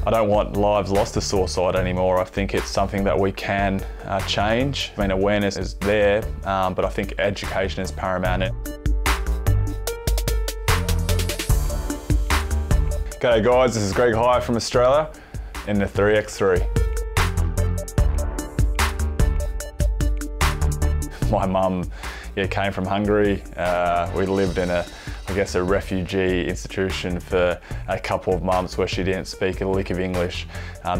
I don't want lives lost to suicide anymore. I think it's something that we can change. I mean, awareness is there, but I think education is paramount. G'day guys, this is Greg High from Australia in the 3x3. My mum came from Hungary. We lived in a refugee institution for a couple of months where she didn't speak a lick of English,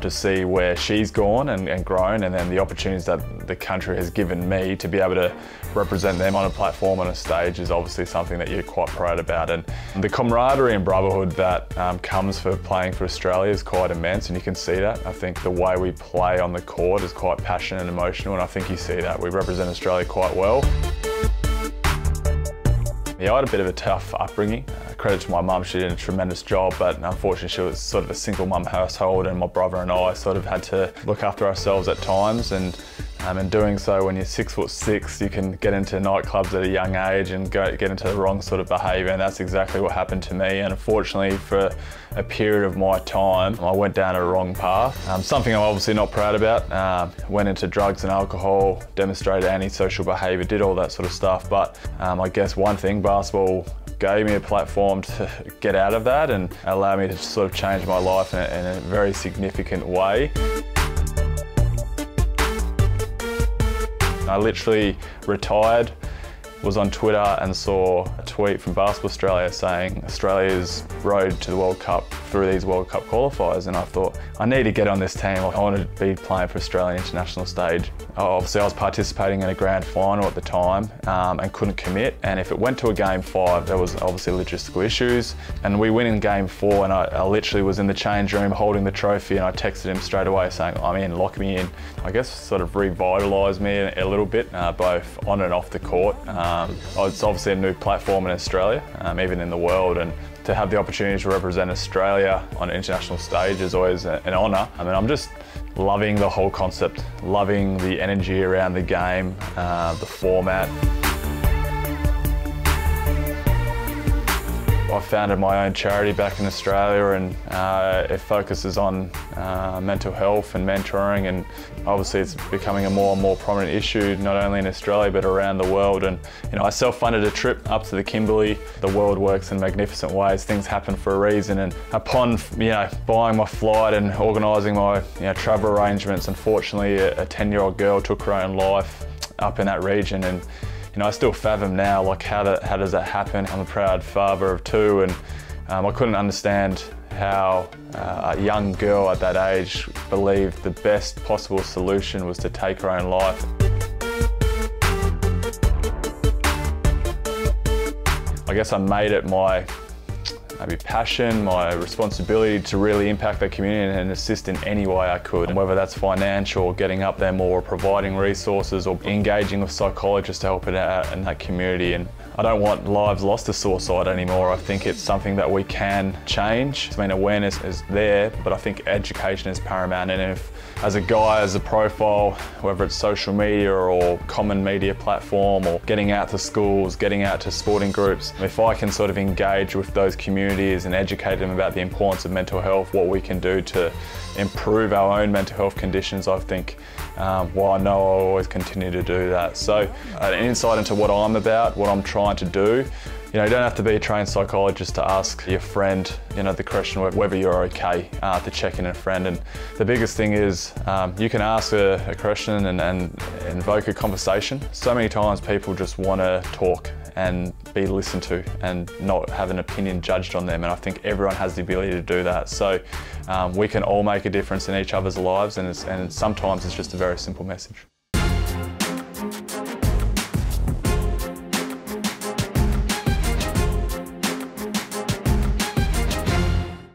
to see where she's gone and grown, and then the opportunities that the country has given me to be able to represent them on a platform, on a stage, is obviously something that you're quite proud about. And the camaraderie and brotherhood that comes for playing for Australia is quite immense, and you can see that. I think the way we play on the court is quite passionate and emotional, and I think you see that. We represent Australia quite well. Yeah, I had a bit of a tough upbringing. Credit to my mum, she did a tremendous job, but unfortunately she was sort of a single mum household, and my brother and I sort of had to look after ourselves at times, and in doing so, when you're 6'6", you can get into nightclubs at a young age and get into the wrong sort of behaviour, and that's exactly what happened to me. And unfortunately, for a period of my time, I went down a wrong path. Something I'm obviously not proud about. Went into drugs and alcohol, demonstrated antisocial behaviour, did all that sort of stuff. But I guess one thing, basketball gave me a platform to get out of that and allow me to sort of change my life in a very significant way. I literally retired, was on Twitter and saw a tweet from Basketball Australia saying Australia's road to the World Cup through these World Cup qualifiers, and I thought, I need to get on this team. I want to be playing for Australia international stage. Obviously I was participating in a grand final at the time and couldn't commit, and if it went to a game 5, there was obviously logistical issues, and we win in game 4, and I literally was in the change room holding the trophy, and I texted him straight away saying, I'm in, lock me in. I guess sort of revitalised me a little bit, both on and off the court. It's obviously a new platform in Australia, even in the world, and to have the opportunity to represent Australia on an international stage is always an honour. I mean, I'm just loving the whole concept, loving the energy around the game, the format. I founded my own charity back in Australia, and it focuses on mental health and mentoring, and obviously it's becoming a more and more prominent issue, not only in Australia but around the world. And I self-funded a trip up to the Kimberley. The world works in magnificent ways. Things happen for a reason, and upon buying my flight and organising my travel arrangements, unfortunately a 10-year-old girl took her own life up in that region. And I still fathom now, like, how does that happen? I'm a proud father of 2, and I couldn't understand how a young girl at that age believed the best possible solution was to take her own life. I guess I made it my maybe passion, my responsibility to really impact the community and assist in any way I could. And whether that's financial, or getting up there more, or providing resources, or engaging with psychologists to help it out in that community. And I don't want lives lost to suicide anymore. I think it's something that we can change. I mean, awareness is there, but I think education is paramount. And if, as a guy, as a profile, whether it's social media or common media platform, or getting out to schools, getting out to sporting groups, if I can sort of engage with those communities and educate them about the importance of mental health, what we can do to improve our own mental health conditions, I think, I know I'll always continue to do that. So an insight into what I'm about, what I'm trying to do. You don't have to be a trained psychologist to ask your friend, the question whether you're okay, to check in a friend. And the biggest thing is you can ask a question and invoke a conversation. So many times people just want to talk and be listened to and not have an opinion judged on them, and I think everyone has the ability to do that. So we can all make a difference in each other's lives, and sometimes it's just a very simple message.